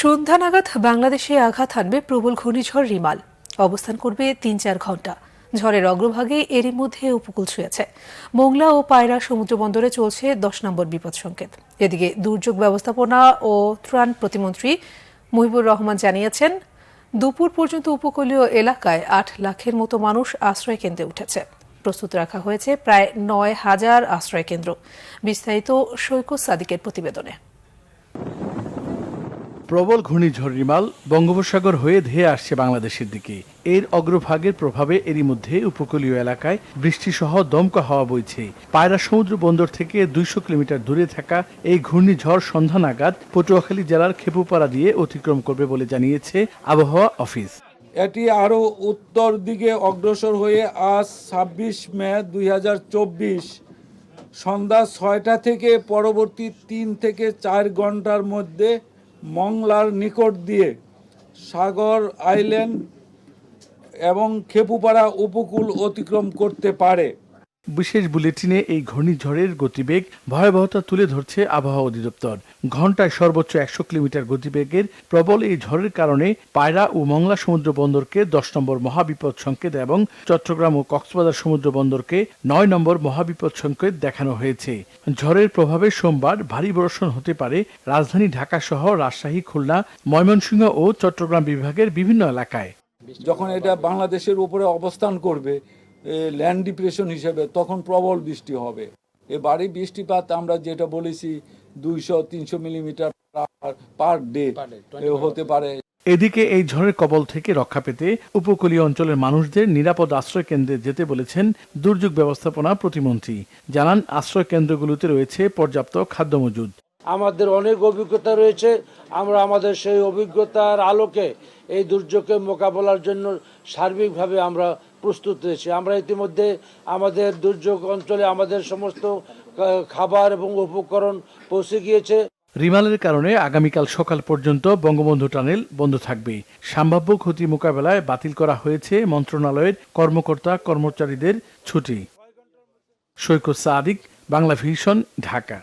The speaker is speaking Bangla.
সন্ধ্যা নাগাদ বাংলাদেশে আঘাত হানবে প্রবল ঘূর্ণিঝড় রিমাল। অবস্থান করবে ৩-৪ ঘন্টা। ঝড়ের অগ্রভাগে এরই মধ্যে উপকূল ছুঁয়েছে। মোংলা ও পায়রা সমুদ্রবন্দরে চলছে ১০ নম্বর বিপদ সংকেত। এদিকে দুর্যোগ ব্যবস্থাপনা ও ত্রাণ প্রতিমন্ত্রী মুহিবুর রহমান জানিয়েছেন, দুপুর পর্যন্ত উপকূলীয় এলাকায় ৮ লাখের মতো মানুষ আশ্রয় কেন্দ্রে উঠেছে। প্রস্তুত রাখা হয়েছে প্রায় ৯,০০০ আশ্রয় কেন্দ্র। বিস্তারিত সৈকত সাদিকের প্রতিবেদনে। প্রবল ঘূর্ণিঝড় রিমাল বঙ্গোপসাগর হয়ে ধেয়ে আসছে বাংলাদেশের দিকে। এর অগ্রভাগের প্রভাবে এরই মধ্যে উপকূলীয় এলাকায় বৃষ্টিসহ দমকা হাওয়া বইছে। পায়রা সমুদ্র বন্দর থেকে ২০০ কিলোমিটার দূরে থাকা এই ঘূর্ণিঝড় সন্ধ্যা নাগাদ পটুয়াখালী জেলার খেপুপাড়া দিয়ে অতিক্রম করবে বলে জানিয়েছে আবহাওয়া অফিস। এটি আরও উত্তর দিকে অগ্রসর হয়ে আজ ২৬ মে ২০২৪ সন্ধ্যা ৬টা থেকে পরবর্তী ৩ থেকে ৪ ঘন্টার মধ্যে মংলার নিকট দিয়ে সাগর আইল্যান্ড এবং খেপুপাড়া উপকূল অতিক্রম করতে পারে। বিশেষ বুলেটিনে এই ঘূর্ণিঝড়ের গতিবেগ ভয়াবহতা তুলে ধরছে আবহাওয়া অধিদপ্তর। ঘন্টায় সর্বোচ্চ ১০০ কিলোমিটার গতিবেগের প্রবল এই ঝড়ের কারণে পায়রা ও মংলা সমুদ্র বন্দরকে ১০ নম্বর মহাবিপদ সংকেত এবং চট্টগ্রাম ও কক্সবাজার সমুদ্র বন্দরকে ৯ নম্বর মহাবিপদ সংকেত দেখানো হয়েছে। ঝড়ের প্রভাবে সোমবার ভারী বর্ষণ হতে পারে রাজধানী ঢাকা সহ রাজশাহী, খুলনা, ময়মনসিংহ ও চট্টগ্রাম বিভাগের বিভিন্ন এলাকায়। যখন এটা বাংলাদেশের উপরে অবস্থান করবে ল্যান্ড ডিপ্রেশন হিসেবে, তখন প্রবল বৃষ্টি হবে। এবারে বৃষ্টিপাত আমরা যেটা বলেছি ২০০-৩০০ মিলিমিটার পার ডে হতে পারে। এদিকে এই ঝড়ের কবল থেকে রক্ষা পেতে উপকূলীয় অঞ্চলের মানুষদের নিরাপদ আশ্রয় কেন্দ্রে যেতে বলেছেন দুর্যোগ ব্যবস্থাপনা প্রতিমন্ত্রী। জানান, আশ্রয় কেন্দ্রগুলোতে রয়েছে পর্যাপ্ত খাদ্য মজুদ। আমাদের অনেক অভিজ্ঞতা রয়েছে। আমরা আমাদের সেই অভিজ্ঞতার আলোকে এই দুর্যোগকে মোকাবেলার জন্য সার্বিকভাবে আমরা প্রস্তুত রয়েছি। আমরা ইতিমধ্যে আমাদের দুর্যোগ অঞ্চলে আমাদের সমস্ত খাবার এবং উপকরণ পৌঁছে গিয়েছে। রিমালের কারণে আগামীকাল সকাল পর্যন্ত বঙ্গবন্ধু টানেল বন্ধ থাকবে। সম্ভাব্য ক্ষতি মোকাবেলায় বাতিল করা হয়েছে মন্ত্রণালয়ের কর্মকর্তা কর্মচারীদের ছুটি। সৈকত সাদিক, বাংলা ভিশন, ঢাকা।